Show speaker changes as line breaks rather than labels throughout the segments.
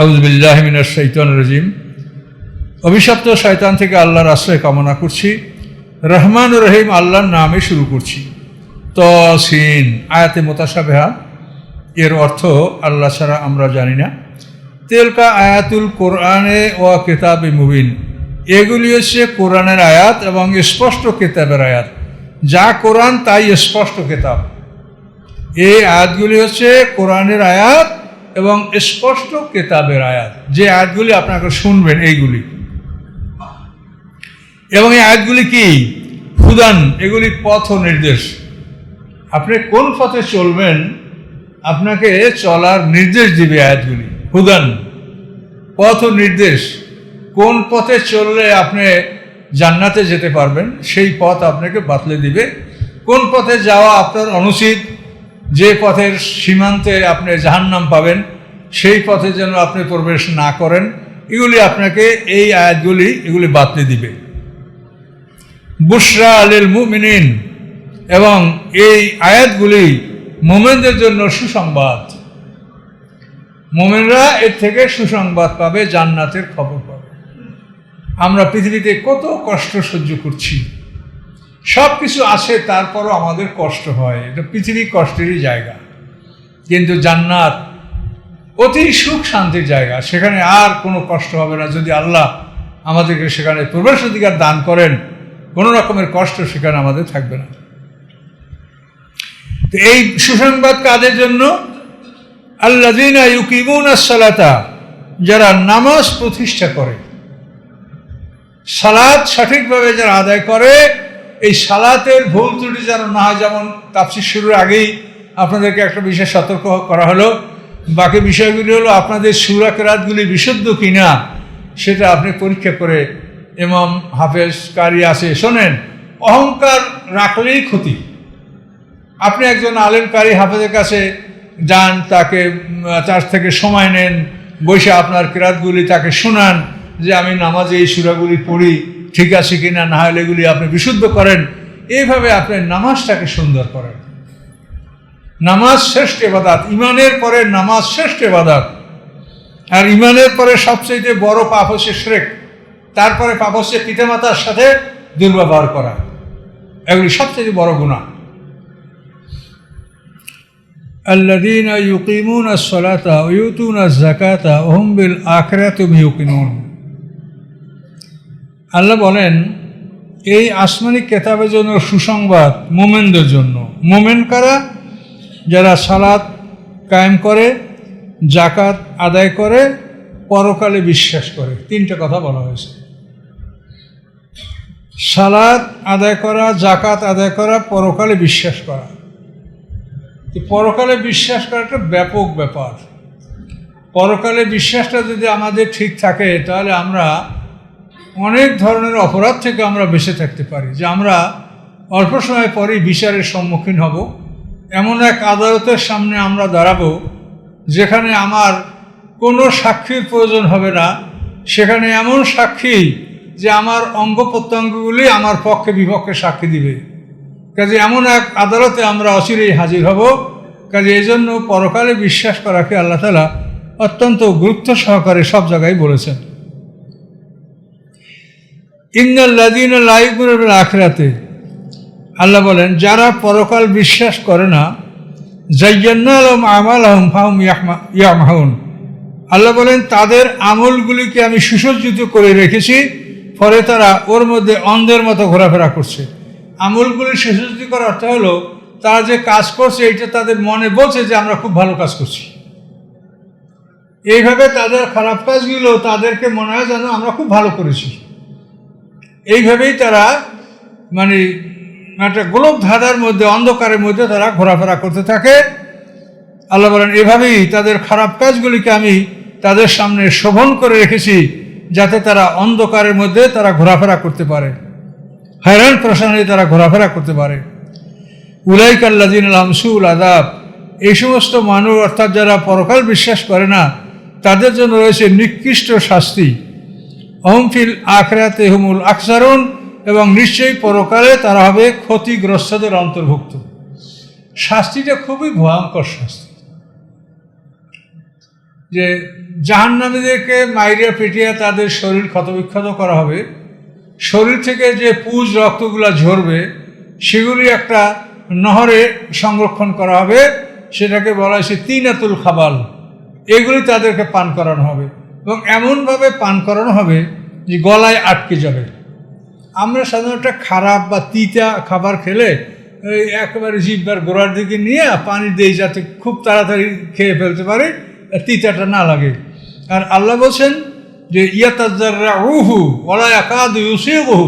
আউযু বিল্লাহি মিনাশ শাইতানির রাজিম। অভিশপ্ত শয়তান থেকে আল্লাহর আশ্রয় কামনা করছি। রহমান ও রহিম আল্লাহর নামে শুরু করছি। তসিন আয়াতে মুতাশাবিহা, এর অর্থ আল্লাহ ছাড়া আমরা জানি না। তেলকা আয়াতুল কোরআনে ওয়া কিতাবে মুবিন, এগুলি হচ্ছে কোরআনের আয়াত এবং স্পষ্ট কিতাবের আয়াত। যা কোরআন তাই স্পষ্ট কিতাব। এই আয়াতগুলি হচ্ছে কোরআনের আয়াত এবং স্পষ্ট কিতাবের আয়াত। যে আয়াতগুলি আপনাকে শুনবেন এইগুলি, এবং এই আয়াতগুলি কি? হুদান, এগুলি পথ নির্দেশ। আপনি কোন পথে চলবেন আপনাকে চলার নির্দেশ দিবে আয়াতগুলি। হুদান, পথ নির্দেশ। কোন পথে চললে আপনি জান্নাতে যেতে পারবেন সেই পথ আপনাকে বাতলে দিবে। কোন পথে যাওয়া আপনার অনুচিত, যে পথের সীমান্তে আপনি জাহান্নাম পাবেন সেই পথে যেন আপনি প্রবেশ না করেন, এগুলি আপনাকে এই আয়াতগুলি এগুলি বাতলে দিবে। বুশরা লিল মুমিনিন, এবং এই আয়াতগুলি মোমেনদের জন্য সুসংবাদ। মোমেনরা এর থেকে সুসংবাদ পাবে, জান্নাতের খবর পাবে। আমরা পৃথিবীতে কত কষ্ট সহ্য করছি, সব কিছু আছে, তারপরও আমাদের কষ্ট হয়। এটা পৃথিবী কষ্টেরই জায়গা, কিন্তু জান্নাত অতি সুখ শান্তির জায়গা। সেখানে আর কোনো কষ্ট হবে না। যদি আল্লাহ আমাদেরকে সেখানে প্রবেশ অধিকার দান করেন, কোনো রকমের কষ্ট সেখানে আমাদের থাকবে না। তো এই সুসংবাদ কাদের জন্য? আল্লাযীনা ইউকিমুনাস সালাতা, যারা নামাজ প্রতিষ্ঠা করে, সালাত সঠিকভাবে যারা আদায় করে, এই সালাতের ভুল ত্রুটি যেন না হয়। যেমন তাফসীর শুরুর আগেই আপনাদেরকে একটা বিষয় সতর্ক করা হলো। বাকি বিষয়গুলি হলো আপনাদের সূরা কেরাতগুলি বিশুদ্ধ কিনা সেটা আপনি পরীক্ষা করে, ইমাম হাফেজ কারি আছে, শোনেন, অহংকার রাখলেই ক্ষতি। আপনি একজন আলেম কারি হাফেজের কাছে যান, তার থেকে সময় নেন, বসে আপনার কেরাতগুলি তাকে শোনান যে আমি নামাজে এই সূরাগুলি পড়ি, ঠিক আছে কিনা, না হলে এগুলি আপনি বিশুদ্ধ করেন। এইভাবে আপনি নামাজটাকে সুন্দর করেন। নামাজ শ্রেষ্ঠ ইবাদত, ইমানের পরে নামাজ শ্রেষ্ঠ ইবাদত। আর ইমানের পরে সবচেয়ে বড় পাপ হচ্ছে শিরক। তারপরে পাপ হচ্ছে পিতামাতার সাথে দুর্ব্যবহার করা। এগুলি সবচেয়ে বড় গুনাহ। আল্লাযীনা ইউকিমুনাস সালাতা ওয়া ইউতুনাজ যাকাতা ওয়া হুম বিল আখিরাতি হুম ইউকিনুন। আল্লাহ বলেন, এই আসমানি কিতাবের জন্য সুসংবাদ মোমেনদের জন্য। মোমেন কারা? যারা সালাত কায়েম করে, যাকাত আদায় করে, পরকালে বিশ্বাস করে। তিনটে কথা বলা হয়েছে: সালাত আদায় করা, যাকাত আদায় করা, পরকালে বিশ্বাস করা। পরকালে বিশ্বাস করা একটা ব্যাপক ব্যাপার। পরকালে বিশ্বাসটা যদি আমাদের ঠিক থাকে তাহলে আমরা অনেক ধরনের অপরাধ থেকে আমরা বেঁচে থাকতে পারি। যে আমরা অল্প সময় পরেই বিচারের সম্মুখীন হব, এমন এক আদালতের সামনে আমরা দাঁড়াবো যেখানে আমার কোনো সাক্ষীর প্রয়োজন হবে না। সেখানে এমন সাক্ষী যে আমার অঙ্গ প্রত্যঙ্গগুলি আমার পক্ষে বিপক্ষে সাক্ষী দিবে। কাজে এমন এক আদালতে আমরা অচিরেই হাজির হব। কাজে এই জন্য পরকালে বিশ্বাস করাকে আল্লাহ তাআলা অত্যন্ত গুরুত্ব সহকারে সব জায়গায় বলেছেন। ইন্নাল্লাযীনা লা ইউমিনুনা বিল আখিরাতি, আল্লাহ বলেন যারা পরকাল বিশ্বাস করে না, যায়্যান্না লাহুম আমালাহুম ফাহুম ইয়াহমাহুন, আল্লাহ বলেন তাদের আমলগুলিকে আমি সুসজ্জিত করে রেখেছি, ফলে তারা ওর মধ্যে অন্ধের মতো ঘোরাফেরা করছে। আমলগুলি সুসজ্জিত করার অর্থ হলো তারা যে কাজ করছে এইটা তাদের মনে বলছে যে আমরা খুব ভালো কাজ করছি। এইভাবে তাদের খারাপ কাজগুলো তাদেরকে মনে হয় যেন আমরা খুব ভালো করেছি। এইভাবেই তারা মানে একটা গোলক ধাঁধার মধ্যে, অন্ধকারের মধ্যে তারা ঘোরাফেরা করতে থাকে। আল্লাহ বলেন এভাবেই তাদের খারাপ কাজগুলিকে আমি তাদের সামনে শোভন করে রেখেছি, যাতে তারা অন্ধকারের মধ্যে তারা ঘোরাফেরা করতে পারে, হয়রান পেরেশানি তারা ঘোরাফেরা করতে পারে। উলাইকা আল্লাযীনা লাহুম সুউল আযাব, এই সমস্ত মানুষ অর্থাৎ যারা পরকাল বিশ্বাস করে না তাদের জন্য রয়েছে নিকৃষ্ট শাস্তি। হুম ফিল আখিরাতি হুমুল আখসারুন, এবং নিশ্চয়ই পরকালে তারা হবে ক্ষতিগ্রস্তদের অন্তর্ভুক্ত। শাস্তিটা খুবই ভয়ঙ্কর শাস্তি। যে জাহান্নামীদেরকে মাইরিয়া পিটিয়া তাদের শরীর ক্ষতবিক্ষত করা হবে, শরীর থেকে যে পুজ রক্তগুলা ঝরবে সেগুলি একটা নহরে সংরক্ষণ করা হবে, সেটাকে বলা হয়েছে তিনাতুল খাবাল। এগুলি তাদেরকে পান করানো হবে এবং এমনভাবে পান করানো হবে যে গলায় আটকে যাবে। আমরা সাধারণত খারাপ বা তিতা খাবার খেলে ওই একেবারে জিহ্বার গোড়ার দিকে নিয়ে পানি দিই যাতে খুব তাড়াতাড়ি খেয়ে ফেলতে পারে, তিতাটা না লাগে। আর আল্লাহ বলছেন যে ইয়াতাযাররাউহু ওয়ালা ইয়াকাদু ইউসিগুহু,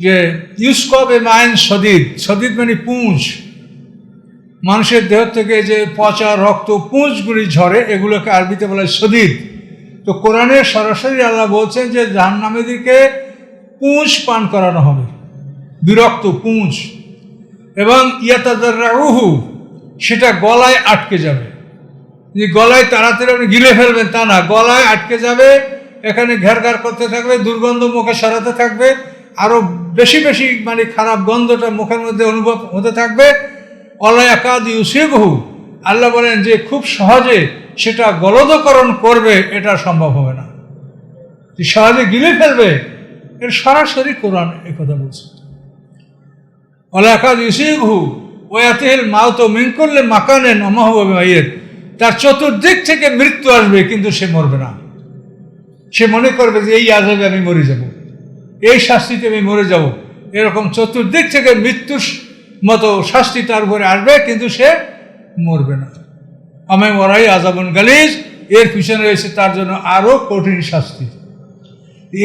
যে ইউসকাবে মাইন সদিদ, সদিদ মানে পুঁজ, মানুষের দেহ থেকে যে পচা রক্ত পুঁজগুলি ঝরে এগুলোকে আরবিতে বলা হয় সদিদ। তো কোরআনে সরাসরি আল্লাহ বলছেন যে জাহান্নামীদেরকে পুঁজ পান করানো হবে, বিরক্ত পুঁজ, এবং ইয়াতাযাররাউহু সেটা গলায় আটকে যাবে। যে গলায় তাড়াতাড়ি আপনি গিলে ফেলবেন তা না, গলায় আটকে যাবে, এখানে ঘেরঘার করতে থাকবে, দুর্গন্ধ মুখে সরাতে থাকবে, আরও বেশি বেশি মানে খারাপ গন্ধটা মুখের মধ্যে অনুভব হতে থাকবে। ওয়ালা ইয়াকাদু ইউসিগুহু, আল্লাহ বলেন যে খুব সহজে সেটা গলদকরণ করবে এটা সম্ভব হবে না, যে সহজে গিলে ফেলবে, এর সরাসরি কোরআন এই কথা বলছে। ওয়ালা ইয়াকাদু ইউসিগুহু ওয়া ইয়াতিহিল মাউতু মিন কুল্লি মাকানিন ওয়া মা হুয়া বিমাইয়িত, তার চতুর্দিক থেকে মৃত্যু আসবে কিন্তু সে মরবে না। সে মনে করবে যে এই আযাবে আমি মরে যাব, এই শাস্তিতে আমি মরে যাব, এরকম চতুর্দিক থেকে মৃত্যুর মতো শাস্তি তার উপরে আসবে কিন্তু সে মরবে না। আমি ওরাই আযাবুন গালিজ, এর পিছনে রয়েছে তার জন্য আরও কঠিন শাস্তি।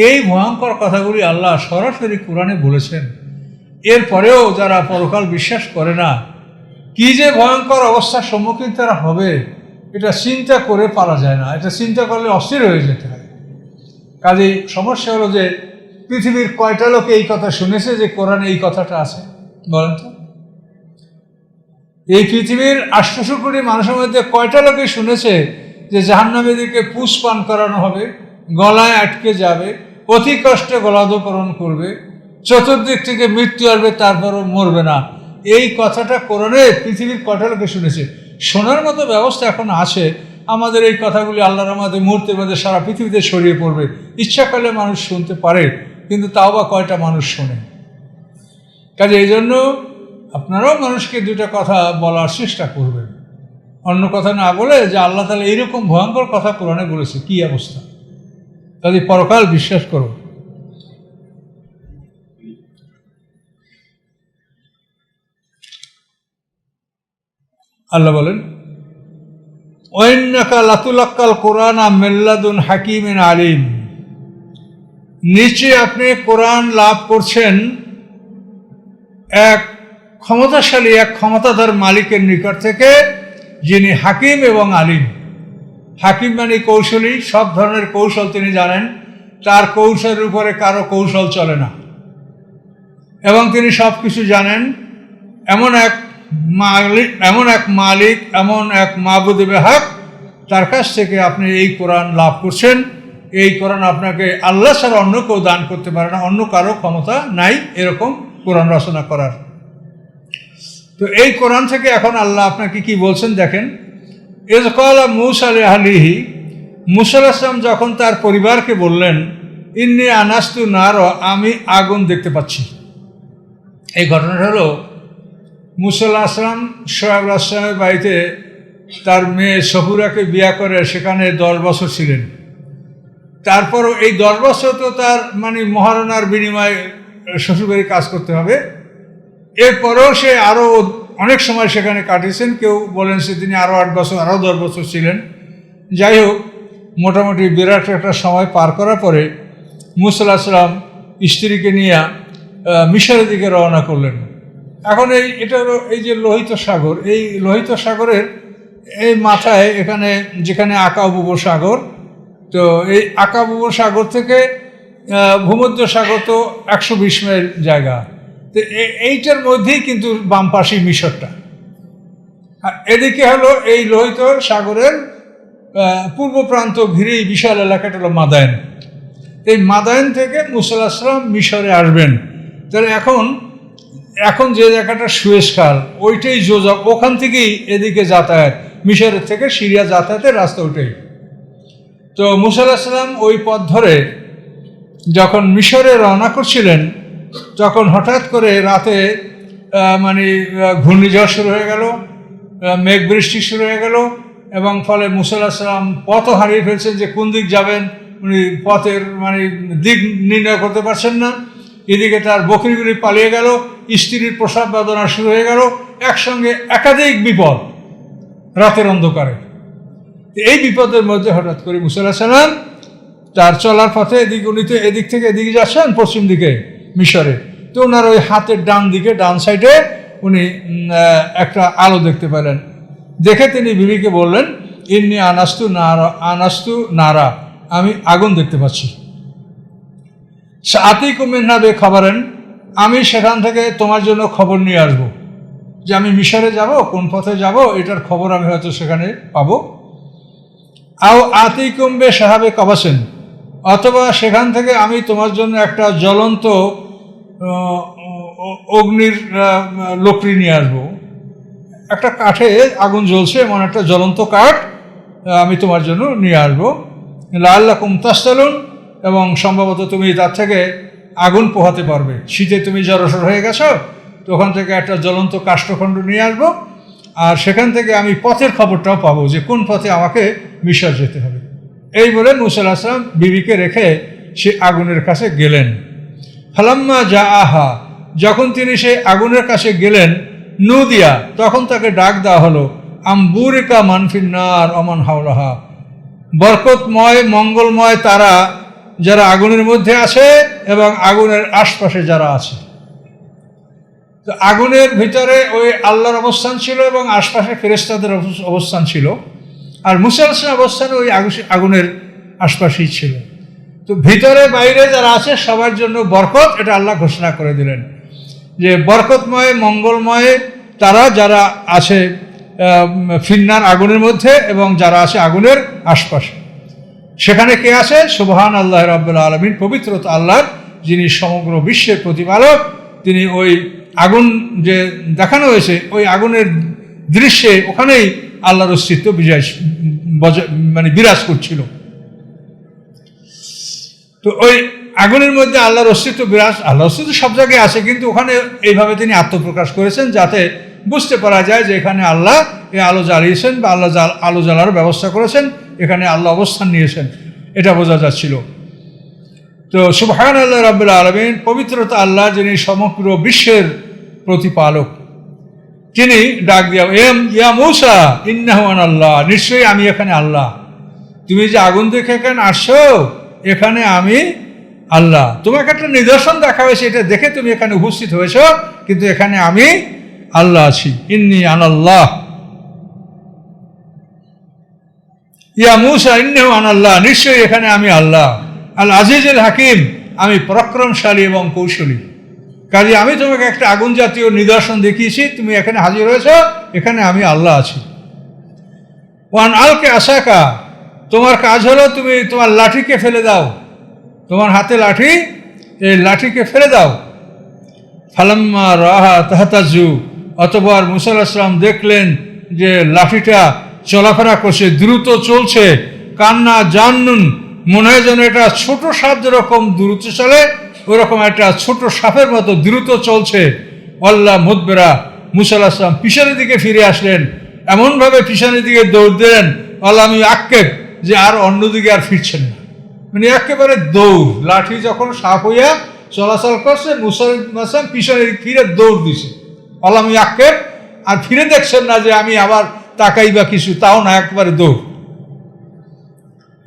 এই ভয়ঙ্কর কথাগুলি আল্লাহ সরাসরি কোরআনে বলেছেন। এরপরেও যারা পরকাল বিশ্বাস করে না, কি যে ভয়ঙ্কর অবস্থার সম্মুখীন তারা হবে এটা চিন্তা করে পারা যায় না, এটা চিন্তা করলে অস্থির হয়ে যেতে হয়। কাজেই সমস্যা হলো যে পৃথিবীর কয়টা লোকে এই কথা শুনেছে যে কোরআনে এই কথাটা আছে বলেন তো? এই পৃথিবীর 800 কোটি মানুষের মধ্যে কয়টা লোকে শুনেছে যে জাহান্নামীদেরকে পুষ পান করানো হবে, গলায় আটকে যাবে, অতি কষ্টে গলাধঃকরণ করবে, চতুর্দিক থেকে মৃত্যু আসবে, তারপরও মরবে না? এই কথাটা কোরআনে পৃথিবীর কয়টা লোকে শুনেছে? শোনার মতো ব্যবস্থা এখন আছে, আমাদের এই কথাগুলি আল্লাহর রহমতে মুহূর্তের মধ্যে সারা পৃথিবীতে ছড়িয়ে পড়বে। ইচ্ছা করলে মানুষ শুনতে পারে, কিন্তু তাও বা কয়টা মানুষ শোনে? কাজে এই জন্য আপনারাও মানুষকে দুটো কথা বলার চেষ্টা করবেন, অন্য কথা না বলে যে আল্লাহ তাআলা এইরকম ভয়ঙ্কর কথা কোরআনে বলেছে, কি অবস্থা, কাজে পরকাল বিশ্বাস করো। আল্লাহ বলেন ওয়াইন্নাকা লাতুলাক্কাল কোরআনা মিন লাদুন হাকিমিন আলিম, নিচে আপনি কোরআন লাভ করছেন এক ক্ষমতাশালী, এক ক্ষমতাধর মালিকের নিকট থেকে, যিনি হাকিম এবং আলিম। হাকিম মানে কৌশলী, সব ধরনের কৌশল তিনি জানেন, তার কৌশলের উপরে কারো কৌশল চলে না, এবং তিনি সব কিছু জানেন। এমন এক মালিক, এমন এক মাবুদ বেহক, তার কাছ থেকে আপনি এই কোরআন লাভ করছেন। এই কোরআন আপনাকে আল্লাহ ছাড়া অন্য কেউ দান করতে পারে না, অন্য কারো ক্ষমতা নাই এরকম কোরআন রচনা করার। তো এই কোরআন থেকে এখন আল্লাহ আপনাকে কি বলছেন দেখেন। ইয ক্বালা মূসা লিআহলিহি, মূসা আলাইহিস সালাম যখন তার পরিবারকে বললেন, ইন্নী আনাস্তু নার, আমি আগুন দেখতে পাচ্ছি। এই ঘটনাটা হলো মূসা আলাইহিস সালাম শুআয়ব আলাইহিস সালামের বাড়িতে তার মেয়ে সফুরাকে বিয়ে করে সেখানে 10 বছর ছিলেন। তারপরও এই 10 বছর তো তার মানে মহারণার বিনিময়ে শ্বশুরবাড়ি কাজ করতে হবে। এরপরেও সে আরও অনেক সময় সেখানে কাটিয়েছেন। কেউ বলেন সে তিনি আরও 8 বছর, আরও 10 বছর ছিলেন। যাই হোক, মোটামুটি বিরাট একটা সময় পার করার পরে মূসা আলাইহিস সালাম স্ত্রীকে নিয়ে মিশরের দিকে রওনা করলেন। এখন এটা হলো এই যে লোহিত সাগর, এই লোহিত সাগরের এই মাথায় এখানে যেখানে আকাবুবো সাগর, তো এই আকাবুবো সাগর থেকে ভূমধ্য সাগর তো 120 মাইল জায়গা। তো এইটার মধ্যেই কিন্তু বাম পাশে মিশরটা, আর এদিকে হলো এই লোহিত সাগরের পূর্ব প্রান্ত ঘিরেই বিশাল এলাকাটা হলো মাদায়েন। এই মাদায়েন থেকে মূসা আলাইহিস সালাম মিশরে আসবেন। তাহলে এখন যে জায়গাটা সুয়েজ খাল, ওইটাই যোজক, ওখান থেকেই এদিকে যাতায়াত, মিশরের থেকে সিরিয়া যাতায়াতের রাস্তা ওইটাই। তো মুসা আলাইহিস সালাম ওই পথ ধরে যখন মিশরে রওনা করছিলেন, তখন হঠাৎ করে রাতে ঘূর্ণিঝড় শুরু হয়ে গেল, মেঘ বৃষ্টি শুরু হয়ে গেল, এবং ফলে মুসা আলাইহিস সালাম পথও হারিয়ে ফেলছেন যে কোন দিক যাবেন, উনি পথের দিক নির্ণয় করতে পারছেন না। এদিকে তার বকরিগুলি পালিয়ে গেল, স্ত্রীর প্রসাব বেদনা শুরু হয়ে গেল, একসঙ্গে একাধিক বিপদ রাতের অন্ধকারে। এই বিপদের মধ্যে হঠাৎ করে মুসা আলাইহিস সালাম তার চলার পথে উনি তো এদিক থেকে এদিকে যাচ্ছেন পশ্চিম দিকে মিশরে, তো ওনার ওই হাতের ডান দিকে ডান সাইডে উনি একটা আলো দেখতে পেলেন। দেখে তিনি বিবিকে বললেন, ইন্নি আনাস্তু নারা, আমি আগুন দেখতে পাচ্ছি। আতিকুম মিনহা বিখাবারিন, আমি সেখান থেকে তোমার জন্য খবর নিয়ে আসব, যে আমি মিশরে যাব, কোন পথে যাব এটার খবর আমি হয়তো সেখানে পাবো। আও আতিকুম বিশাহাবি কাবাসিন, অথবা সেখান থেকে আমি তোমার জন্য একটা জ্বলন্ত অগ্নির লকড়ি নিয়ে আসবো, একটা কাঠে আগুন জ্বলছে এমন একটা জ্বলন্ত কাঠ আমি তোমার জন্য নিয়ে আসবো। লাআল্লাকুম তাসতালুন, এবং সম্ভবত তুমি তার থেকে আগুন পোহাতে পারবে। শীতে তুমি জড়সড় হয়ে গেছো, তো ওখান থেকে একটা জ্বলন্ত কাষ্ঠখণ্ড নিয়ে আসবো, আর সেখান থেকে আমি পথের খবরটাও পাবো যে কোন পথে আমাকে মিশর যেতে হবে। এই বলে মুসা আলাইহিস সালাম বিবিকে রেখে সে আগুনের কাছে গেলেন। ফালাম্মা যা আহা, যখন তিনি সেই আগুনের কাছে গেলেন, নুদিয়া, তখন তাকে ডাক দেওয়া হলো, আমবুরিকা মানফিন্নার অমান হাওলাহা, বরকতময় মঙ্গলময় তারা যারা আগুনের মধ্যে আছে এবং আগুনের আশপাশে যারা আছে। তো আগুনের ভিতরে ওই আল্লাহর অবস্থান ছিল এবং আশপাশে ফেরেশতাদের অবস্থান ছিল, আর মুসা আলাইহিস সালামের অবস্থান ওই আগুনের আশপাশেই ছিল। তো ভিতরে বাইরে যারা আছে সবার জন্য বরকত, এটা আল্লাহ ঘোষণা করে দিলেন যে বরকতময় মঙ্গলময় তারা যারা আছে ফিন্নার আগুনের মধ্যে এবং যারা আছে আগুনের আশপাশে। সেখানে কে আছে? সুবহান আল্লাহ রাব্বুল আলামিন, পবিত্রতা আল্লাহর, যিনি সমগ্র বিশ্বের প্রতিপালক। তিনি ওই আগুন যে দেখানো হয়েছে ওই আগুনের দৃশ্যে ওখানেই আল্লাহর অস্তিত্ব বিরাজ করছিল। তো ওই আগুনের মধ্যে আল্লাহর অস্তিত্ব আল্লাহর অস্তিত্ব সব জায়গায় আছে, কিন্তু ওখানে এইভাবে তিনি আত্মপ্রকাশ করেছেন যাতে বুঝতে পারা যায় যে এখানে আল্লাহ এই আলো জ্বালিয়েছেন বা আল্লাহ আলো জ্বালার ব্যবস্থা করেছেন, এখানে আল্লাহ অবস্থান নিয়েছেন, এটা বোঝা যাচ্ছিল। তো সুবহান আল্লাহ রাব্বুল আলামিন, পবিত্রতা আল্লাহ, যিনি সমগ্র বিশ্বের প্রতিপালক। তিনি ডাক দিয়া, ইয়া মূসা ইন্নাহু আনাল্লাহ, নিশ্চয়ই আমি এখানে আল্লাহ। তুমি যে আগুন দেখে এখানে আসছো, এখানে আমি আল্লাহ। তোমাকে একটা নিদর্শন দেখা হয়েছে, এটা দেখে তুমি এখানে উপস্থিত হয়েছ, কিন্তু এখানে আমি আল্লাহ আছি। ইন্নী আনাল্লাহ, ইয়া মূসা ইন্নাহু আনাল্লাহ, নিশ্চয়ই এখানে আমি আল্লাহ। আল আজিজুল হাকিম, আমি পরাক্রমশালী এবং কৌশলী। কাজে আমি তোমাকে একটা আগুন জাতীয় নিদর্শন দেখিয়েছি, তুমি এখানে হাজির হয়েছ, এখানে আমি আল্লাহ আছি। ওয়ান আলকে আসাকা, তোমার কাজ হলো তুমি তোমার লাঠিকে ফেলে দাও, তোমার হাতে লাঠি, এই লাঠিকে ফেলে দাও। ফালাম্মা রাহা তাহতাজু, অতঃপর মুসা আলাইহিস সালাম দেখলেন যে লাঠিটা চলাফেরা করছে, দ্রুত চলছে। কান্না জান্নুন, মনে হয় যেন এটা ছোট সাপ যেরকম দ্রুত চলে, ওরকম একটা ছোট সাপের মতো দ্রুত চলছে। আল্লাহ মুদবেরা, মুসা আলাইহিস সালাম পিছনের দিকে ফিরে আসলেন, এমনভাবে পিছনের দিকে দৌড় দিলেন, আল্লাহ আমি আক্ষেপ যে আর অন্যদিকে আর ফিরছেন না, মানে একেবারে দৌড়। লাঠি যখন সাপ হইয়া চলাচল করছে, মুসা আলাইহিস সালাম পিছনে ফিরে দৌড় দিছে, আল্লাহ আমি আক্ষেপ, আর ফিরে দেখছেন না যে আমি আবার তাকাই বা কিছু, তাও না, একবারে দৌড়।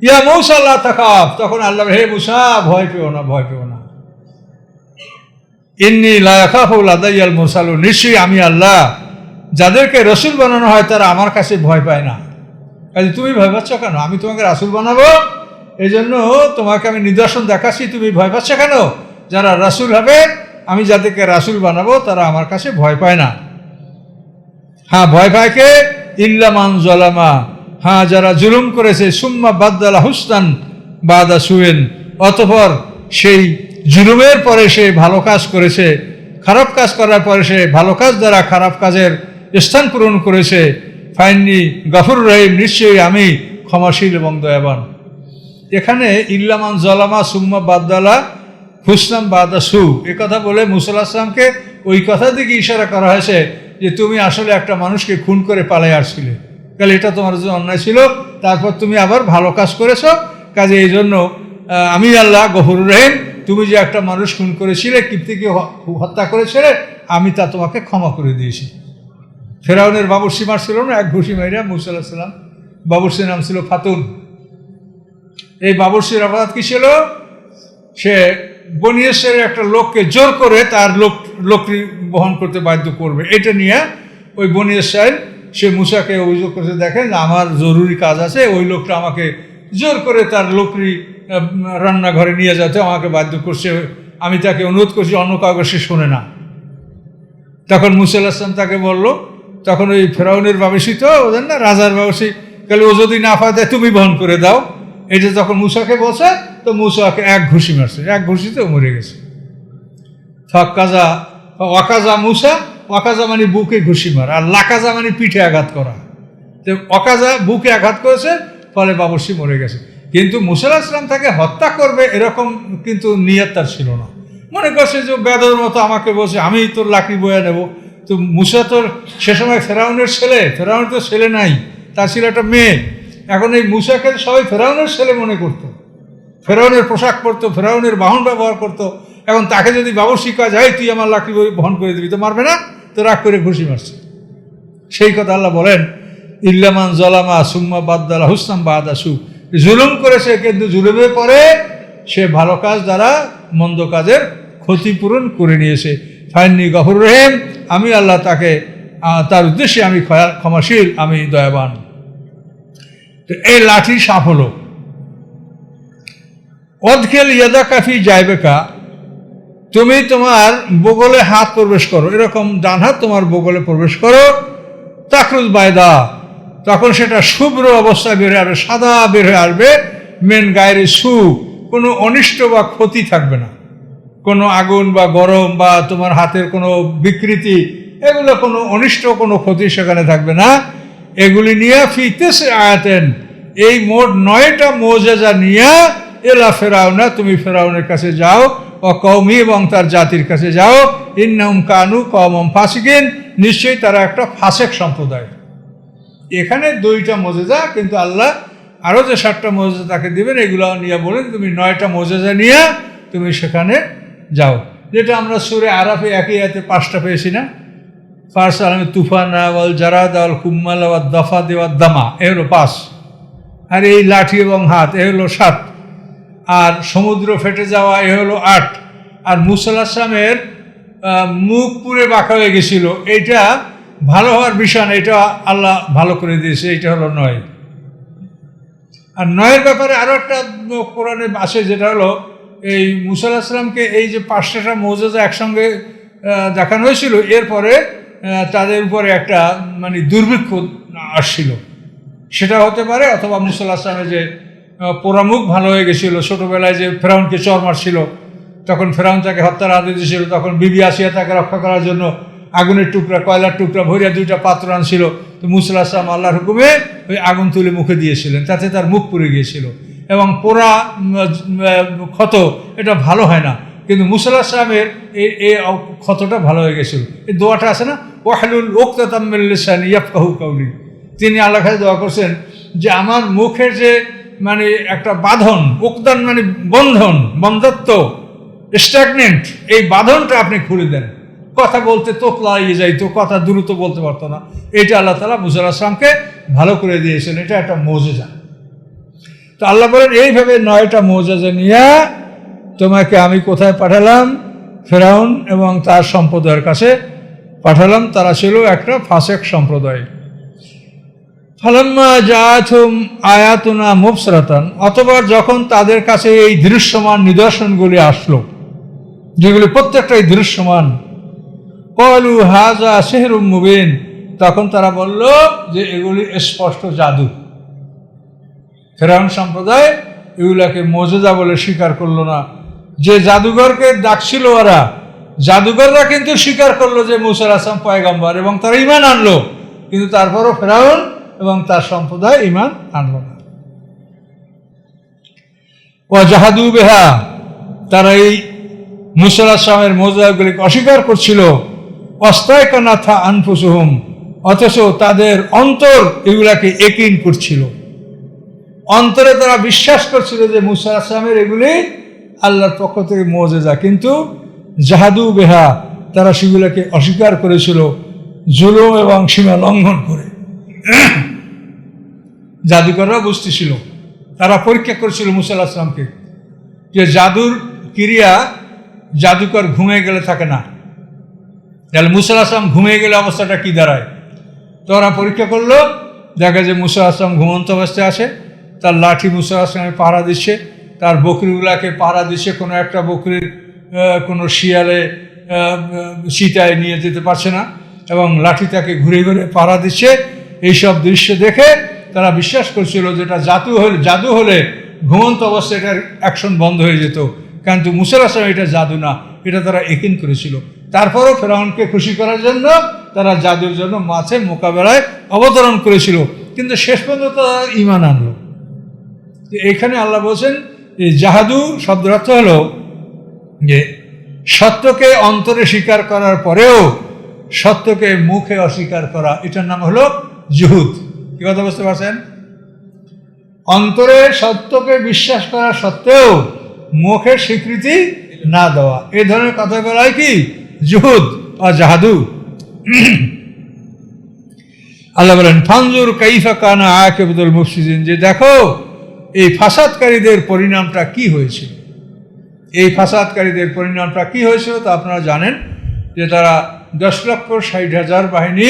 ইয়া মূসা লা তাখাফ, তখন আল্লাহ, হে মূসা ভয় পেও না, ভয় পেও না। ইন্নী লা ইয়াখাফু লাদাইয়াল মুরসালুন, নিশ্চয়ই আমি আল্লাহ, যাদেরকে রসুল বানানো হয় তারা আমার কাছে ভয় পায় না। কাজে তুমি ভয় পাচ্ছ কেন? আমি তোমাকে রাসূল বানাবো, এই জন্য তোমাকে আমি নিদর্শন দেখাচ্ছি, তুমি ভয় পাচ্ছ কেন? যারা রাসূল হবে, আমি যাদেরকে রাসূল বানাবো তারা আমার কাছে ভয় পায় না। হ্যাঁ, ভয় পায় কে? ইল্লা মান যালামা, হ্যাঁ যারা জুলুম করেছে, সুম্মা বাদদালা হুসনান বাদা সুইন, অতঃপর সেই জুলুমের পরে সে ভালো কাজ করেছে, খারাপ কাজ করার পরে সে ভালো কাজ দ্বারা খারাপ কাজের স্থান পূরণ করেছে। ফাইন্নি গফুর রহিম, নিশ্চয়ই আমি ক্ষমাশীল এবং দয়াবান। এখানে ইল্লামান জলামা সুম্মা বাদ্দালা হুসনাম বাদা সু এ কথা বলে মুসা আলাইহিস সালামকে ওই কথা দিকে ইশারা করা হয়েছে যে তুমি আসলে একটা মানুষকে খুন করে পালাই আসছিলে, তাহলে এটা তোমার জন্য অন্যায় ছিল, তারপর তুমি আবার ভালো কাজ করেছ, কাজে এই জন্য আমি আল্লাহ গফুরুর রহিম, তুমি যে একটা মানুষ খুন করেছিলে, কিপ্তিকে হত্যা করেছিলে, আমি তা তোমাকে ক্ষমা করে দিয়েছি। ফেরাউনের বাবুর্চি মারছিল না, এক ঘুষি মাইরা মুসা আলাইহিস সালাম, বাবুর্চির নাম ছিল ফাতুন। এই বাবুর্চির অপরাধ কি ছিল? সে বনী ইসরাইলের একটা লোককে জোর করে তার লোকটি বহন করতে বাধ্য করবে, এটা নিয়ে ওই বনী ইসরাইল সে মুসাকে অভিযোগ করতে দেখেন আমার জরুরি কাজ আছে, ওই লোকটা আমাকে জোর করে তার লোকটি রান্নাঘরে নিয়ে যেতে আমাকে বাধ্য করছে, আমি তাকে অনুরোধ করছি, অন্য কাউকে সে শোনে না। তখন মুসা আলাইহিস সালাম তাকে বলল, তখন ওই ফেরাউনের বাবুর্চি তো ওদের না রাজার বাবুর্চি, তাহলে ও যদি না পায় তুমি বহন করে দাও, এটা যখন মুসাকে বলছে তো মুসাকে এক ঘুষি মারছে, এক ঘুষিতেও মরে গেছে। ফাক্কাজা ওয়াকাজা মুসা, ওয়াকাজা মানে বুকে ঘুষি মারা, আর লাকাজা মানে পিঠে আঘাত করা। তো ওয়াকাজা বুকে আঘাত করেছে, ফলে বাবুর্চি মরে গেছে। কিন্তু মুসা আলাইহিস সালাম তাকে হত্যা করবে এরকম কিন্তু নিয়ত তার ছিল না। মনে করছে যে বেদর মতো আমাকে বলছে আমি তোর লাকড়ি বয়ে নেব। তো মুসা তোর সে সময় ফেরাউনের ছেলে, ফেরাউনের তো ছেলে নাই, তার ছিল একটা মেয়ে। এখন এই মুসাকে সবাই ফেরাউনের ছেলে মনে করতো, ফেরাউনের পোশাক পরতো, ফেরাউনের বাহন ব্যবহার করতো। এখন তাকে যদি বাবুর্চি কাজ হয় তুই আমার লাকড়ি বহন করে দিবি, তো মারবে না, তো রাগ করে ঘুষি মারছে। সেই কথা আল্লাহ বলেন ইল্লামান জলামা সুম্মা বাদ্দালা হুসনাম বাদা সু, জুলুম করেছে কিন্তু জুলুমের পরে সে ভালো কাজ দ্বারা মন্দ কাজের ক্ষতিপূরণ করে নিয়েছে। ফাইন্নি গফুরুর রহিম, আমি আল্লাহ তাকে তার উদ্দেশ্যে আমি ক্ষমাশীল, আমি দয়াবান। তো এই লাঠি সাপ হলো। অদখেল ইয়াদা কাফি যাইবেকা, তুমি তোমার বগলে হাত প্রবেশ করো, এরকম ডান হাত তোমার বগলে প্রবেশ করো। তাকরুজ বায়দা, তখন সেটা শুভ্র অবস্থায় বের হয়ে আসবে, সাদা বের হয়ে আসবে। মেন গায়ের সু, কোনো অনিষ্ট বা ক্ষতি থাকবে না, কোনো আগুন বা গরম বা তোমার হাতের কোনো বিকৃতি, এগুলো কোনো অনিষ্ট কোনো ক্ষতি সেখানে থাকবে না। এগুলি নিয়ে ফিতেছে আয়াতেন, এই মোট 9টা মুজিজা নিয়ে এলা ফেরাউনা, তুমি ফেরাউনের কাছে যাও, ও কওমি এবং তার জাতির কাছে যাও, ইন্নাহুম কানু কওমান ফাসিকিন, নিশ্চয়ই তারা একটা ফাসেক সম্প্রদায়। এখানে 2টা মুজিজা, কিন্তু আল্লাহ আরও যে 7টা মুজিজা তাকে দিবেন, এগুলো নিয়ে বলেন তুমি 9টা মুজিজা নিয়ে তুমি সেখানে যাও। যেটা আমরা সূরা আরাফে একই আয়াতে 5টা পেয়েছি না, ফারসালামে তুফানা ওয়াল জারাদ ওয়াল কুম্মাল ওয়াদ দাফাদ ওয়াদ দামা, এ হলো 5, আর এই লাঠি এবং হাত এ হলো 7, আর সমুদ্র ফেটে যাওয়া এ হলো 8, আর মুসা আলাইহিস সালামের মুখ পুরে বাঁকা হয়ে গেছিল, এইটা ভালো হওয়ার বিষয় না, এটা আল্লাহ ভালো করে দিয়েছে, এইটা হলো 9। আর 9-এর ব্যাপারে আরও একটা কোরআনে আসে, যেটা হলো এই মুসা আলাইহিস সালামকে এই যে 5টা মুজিজা একসঙ্গে দেখানো হয়েছিল, এরপরে তাদের উপরে একটা মানে দুর্ভিক্ষ আসছিল, সেটা হতে পারে, অথবা মুসা আলাইহিস সালামের যে পোড়ামুখ ভালো হয়ে গেছিল, ছোটোবেলায় যে ফেরাউনকে চর মারছিল, তখন ফেরাউন তাকে হত্যার আদেশ দিয়েছিল, তখন বিবি আসিয়া তাকে রক্ষা করার জন্য আগুনের টুকরা, কয়লার টুকরা ভরিয়া 2টা পাত্র আনছিল। তো মুসা আলাইহিস সালাম আল্লাহর হুকুমে ওই আগুন তুলে মুখে দিয়েছিলেন, তাতে তার মুখ পুড়ে গিয়েছিল। এবং পোড়া ক্ষত এটা ভালো হয় না, কিন্তু মুসা আলাইহিস সালামের এই ক্ষতটা ভালো হয়ে গেছিল। এই দোয়াটা আছে না, ওয়াহলুল উকদাতাম মিন লিসানি ইয়াফকাহু কাওলি, তিনি আল্লাহর কাছে দোয়া করছেন যে আমার মুখের যে মানে একটা বাঁধন, উকদান মানে বন্ধন, বন্ধত্ব, স্ট্যাগনেন্ট, এই বাঁধনটা আপনি খুলে দেন। কথা বলতে তোতলা ইয়ে যাইতো, কথা দ্রুত বলতে পারতো না, এটা আল্লাহ তাআলা মুসা আলাইহিস সালামকে ভালো করে দিয়েছেন, এটা একটা মুজিজা। তো আল্লাহ বলেন এইভাবে 9টা মুজিজা নিয়ে তোমাকে আমি কোথায় পাঠালাম? ফেরাউন এবং তার সম্প্রদায়ের কাছে পাঠালাম, তারা ছিল একটা ফাসেক সম্প্রদায়। ফালাম্মা জাআতুহুম আয়াতুনা মুবসিরাতান, অতঃপর যখন তাদের কাছে এই দৃশ্যমান নিদর্শনগুলি আসলো, যেগুলি প্রত্যেকটাই দৃশ্যমান, ক্বালু হাযা সিহরুম মুবিন, তখন তারা বলল যে এগুলি স্পষ্ট জাদু। ফেরাউন সম্প্রদায় এগুলাকে মুজিজা বলে স্বীকার করলো না। যে জাদুঘরকে ডাকছিল ওরা, জাদুঘররা কিন্তু স্বীকার করলো যে মুসা আলাইহিস সালাম পয়গম্বর, এবং তারা ঈমান আনলো, কিন্তু তারপরও ফেরাউন এবং তার সম্প্রদায় ঈমান আনলো না। জাহাদু বিহা, তারা এই মুসা আলাইহিস সালামের মুজিজাতগুলিকে অস্বীকার করছিল। ওয়াস্তায়কানাথা আনফুসুহুম, অথচ তাদের অন্তর এগুলাকে ইয়াকিন করছিল, অন্তরে তারা বিশ্বাস করছিল যে মুসা আলাইহিস সালামের এগুলি আল্লাহর পক্ষ থেকে মুজিজা, কিন্তু জাহাদু বিহা, তারা সেগুলোকে অস্বীকার করেছিল জুলুম এবং সীমা লঙ্ঘন করে। জাদুকররা বুঝতেছিল, তারা পরীক্ষা করেছিল মুসা আলাইহিস সালামকে যে জাদুর ক্রিয়া জাদুকর ঘুমিয়ে গেলে থাকে না, তাহলে মুসা আলাইহিস সালাম ঘুমিয়ে গেলে অবস্থাটা কি দাঁড়ায়। তো ওরা পরীক্ষা করলো, দেখা যায় মুসা আলাইহিস সালাম ঘুমন্ত অবস্থায় আছে, তার লাঠি মুসা আলাইহিস সালামের পাহারা দিচ্ছে, তার বকরিগুলাকে পাহারা দিচ্ছে, কোনো একটা বকরির কোনো শিয়ালে সীতায় নিয়ে যেতে পারছে না এবং লাঠি তাকে ঘুরে ঘুরে পাহারা দিচ্ছে। এইসব দৃশ্য দেখে তারা বিশ্বাস করছিল যে এটা জাদু হলে ঘুমন্ত অবস্থায় এটার অ্যাকশন বন্ধ হয়ে যেত, কিন্তু মুসা আলাইহিস সালাম এটা জাদু না, এটা তারা ইয়াকিন করেছিল। তারপরও ফেরাউনকে খুশি করার জন্য তারা জাদুর জন্য মাঠে মোকাবেলায় অবতরণ করেছিল, কিন্তু শেষ পর্যন্ত তারা ঈমান আনলো। এখানে আল্লাহ বলছেন এই জাহাদু শব্দের অর্থ হলো যে সত্যকে অন্তরে স্বীকার করার পরেও সত্যকে মুখে অস্বীকার করা, এটার নাম হলো জুহুদ। কি কথা বুঝতে পারছেন? অন্তরে সত্যকে বিশ্বাস করা সত্ত্বেও মুখে স্বীকৃতি না দেওয়া, এই ধরনের কথা বলা হয় কি জুহুদ আর জাহাদু। আল্লাহ বলেন ফানজুর কাইফা কানা আকিবাতুল মুফসিদিন, যে দেখো এই ফাসাদকারীদের পরিণামটা কি হয়েছিল। এই ফাসাদকারীদের পরিণামটা কি হয়েছিল তা আপনারা জানেন, যে তারা 10,60,000 বাহিনী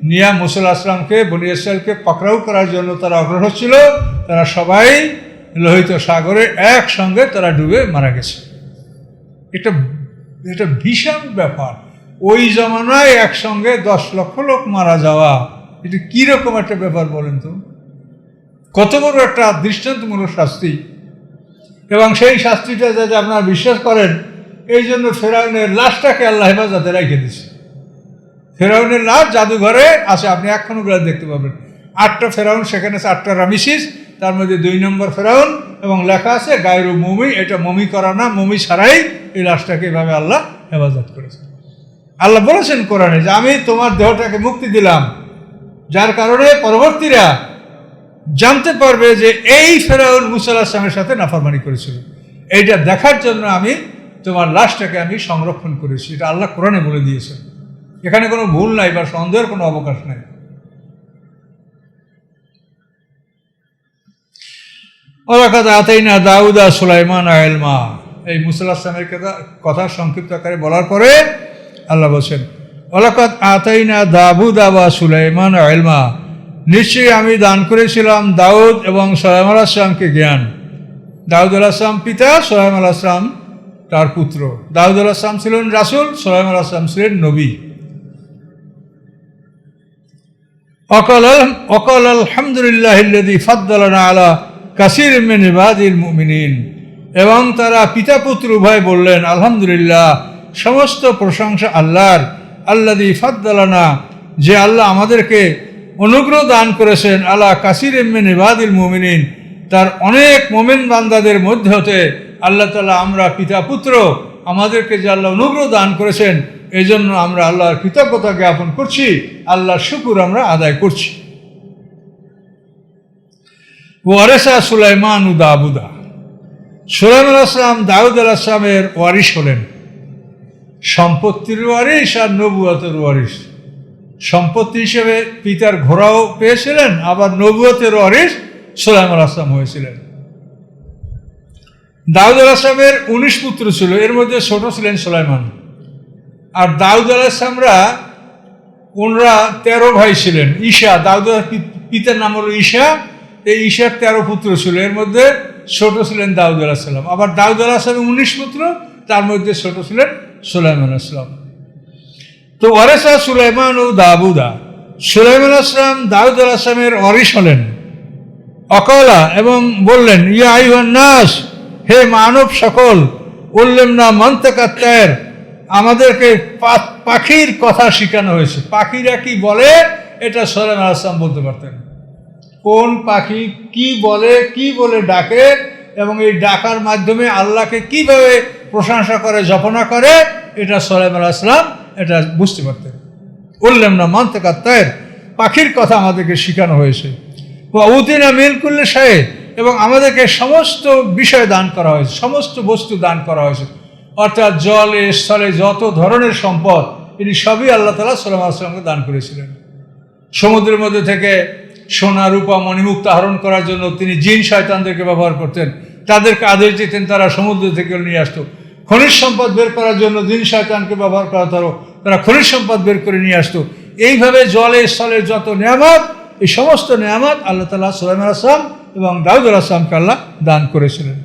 নিয়ে মুসা আলাইহিস সালামকে, বনী ইসরাইলকে পাকড়াও করার জন্য তারা অগ্রসর ছিল। তারা সবাই লোহিত সাগরে একসঙ্গে তারা ডুবে মারা গেছে। এটা ভীষণ ব্যাপার। ওই জমানায় একসঙ্গে 10 লক্ষ লোক মারা যাওয়া, এটা কীরকম একটা ব্যাপার বলেন তো? কত বড় একটা দৃষ্টান্তমূলক শাস্তি। এবং সেই শাস্তিটা যাতে আপনারা বিশ্বাস করেন, এই জন্য ফেরাউনের লাশটাকে আল্লাহ হেফাজতে রেখে দিয়েছে। ফেরাউনের লাশ জাদুঘরে আছে, আপনি এখন ওগুলো দেখতে পাবেন। 8টা ফেরাউন সেখানে আছে, 8টা রামিসিস, তার মধ্যে 2 নম্বর ফেরাউন, এবং লেখা আছে গায়রু মমি, এটা মমি করা না, মমি ছাড়াই এই লাশটাকে এভাবে আল্লাহ হেফাজত করেছে। আল্লাহ বলেছেন কোরআনে যে আমি তোমার দেহটাকে মুক্তি দিলাম, যার কারণে পরবর্তীরা জানতে পারবে যে এই ফেরাউন মুসা আলাইহিস সালামের সাথে নাফরমানি করেছিল। এইটা দেখার জন্য আমি তোমার লাশটাকে আমি সংরক্ষণ করেছি, এটা আল্লাহ কোরআনে বলে দিয়েছে। এখানে কোনো ভুল নাই বা সন্দেহের কোনো অবকাশ নাই। ওয়ালাকাদ আতাইনা দাউদা সুলাইমানা ইলমা, এই মুসা আলাইহিস সালামের কথা সংক্ষিপ্ত আকারে বলার পরে আল্লাহ বলছেন ওয়ালাকাদ আতাইনা দাউদা ওয়া সুলাইমানা ইলমা, নিশ্চয়ই আমি দান করেছিলাম দাউদ এবং সুলাইমান আলাইহিস সালামকে জ্ঞান। দাউদ আলাইহিস সালাম পিতা, সুলাইমান আলাইহিস সালাম তার পুত্র। দাউদ আলাইহিস সালাম ছিলেন রাসূল, সুলাইমান আলাইহিস সালাম ছিলেন নবী। ওয়াকাল আলহামদুলিল্লাহিল্লাযী ফাদ্দালানা আলা কাসীরিম মিন ইবাদিল মুমিনিন, এবং তারা পিতা পুত্র উভয় বললেন আলহামদুলিল্লাহ, সমস্ত প্রশংসা আল্লাহর, আল্লাযী ফাদ্দালানা, যে আল্লাহ আমাদেরকে অনুগ্রহ দান করেছেন, আলা কাসীরিম মিন ইবাদিল মুমিনিন, তার অনেক মুমিন বান্দাদের মধ্যে হতে আল্লাহ তাআলা আমরা পিতা পুত্র, আমাদেরকে যে আল্লাহ অনুগ্রহ দান করেছেন, এই জন্য আমরা আল্লাহর কৃতজ্ঞতা জ্ঞাপন করছি, আল্লাহর শুকর আমরা আদায় করছি। ওয়ারেসা সুলাইমান ও দাউদা, সুলাইমান আলাইহিস সালাম দাউদ আলাইহিস সালামের ওয়ারিশ হলেন, সম্পত্তির ওয়ারিশ আর নবুয়তের ওয়ারিশ। সম্পত্তি হিসেবে পিতার ঘোড়াও পেয়েছিলেন, আবার নবুয়তের ওয়ারিশ সুলাইমান আলাইহিস সালাম হয়েছিলেন। দাউদ আলাইহিস সালামের 19 পুত্র ছিল, এর মধ্যে ছোট ছিলেন সুলাইমান। আর দাউদ আলাইহিস সালামরা ওনারা 13 ভাই ছিলেন। ঈশা, দাউদের পিতার নাম হলো ঈশা, এই ঈশার 13 পুত্র ছিল, এর মধ্যে ছোট ছিলেন দাউদ আলাইহিস সালাম। আবার দাউদ আলাইহিস সালামের 19 পুত্র, তার মধ্যে ছোট ছিলেন সুলাইমান আলাইহিস সালাম। তো ওয়ারেসা সুলাইমান ও দাউদা, সুলাইমান আলাইহিস সালাম দাউদ আলাইহিস সালামের ওয়ারিশ হলেন। অকালা, এবং বললেন ইয়া আইয়ুহান নাস, হে মানব সকল, উল্লিমনা মানতাকাত তায়র, আমাদেরকে পাখির কথা শেখানো হয়েছে। পাখিরা কি বলে এটা সুলাইমান আলাইহিস সালাম বলতে পারতেন। কোন পাখি কি বলে, কি বলে ডাকে, এবং এই ডাকার মাধ্যমে আল্লাহকে কিভাবে প্রশংসা করে, জপনা করে, এটা সুলাইমান আলাইহিস সালাম এটা বুঝতে পারতেন। বললাম না মানতেকা তায়ের, পাখির কথা আমাদেরকে শেখানো হয়েছে। উতিনা মিন কুল্লি শাই, এবং আমাদেরকে সমস্ত বিষয় দান করা হয়েছে, সমস্ত বস্তু দান করা হয়েছে, অর্থাৎ জলে স্থলে যত ধরনের সম্পদ এটি সবই আল্লাহ তাআলা সুলাইমান আলাইহিস সালামকে দান করেছিলেন। সমুদ্রের মধ্যে থেকে সোনা রূপা মণিমুক্তা আহরণ করার জন্য তিনি জিন শয়তানদেরকে ব্যবহার করতেন, তাদেরকে আদেশ দিতেন, তারা সমুদ্র থেকে নিয়ে আসতো। খনিজ সম্পদ বের করার জন্য জিন শয়তানকে ব্যবহার করা হতো, তারা খনিজ সম্পদ বের করে নিয়ে আসতো। এইভাবে জলে স্থলের যত নেয়ামত, এই সমস্ত নেয়ামত আল্লাহ তাআলা সুলাইমান আলাইহিস সালাম এবং দাউদ আলাইহিস সালামকে আল্লাহ দান করেছিলেন।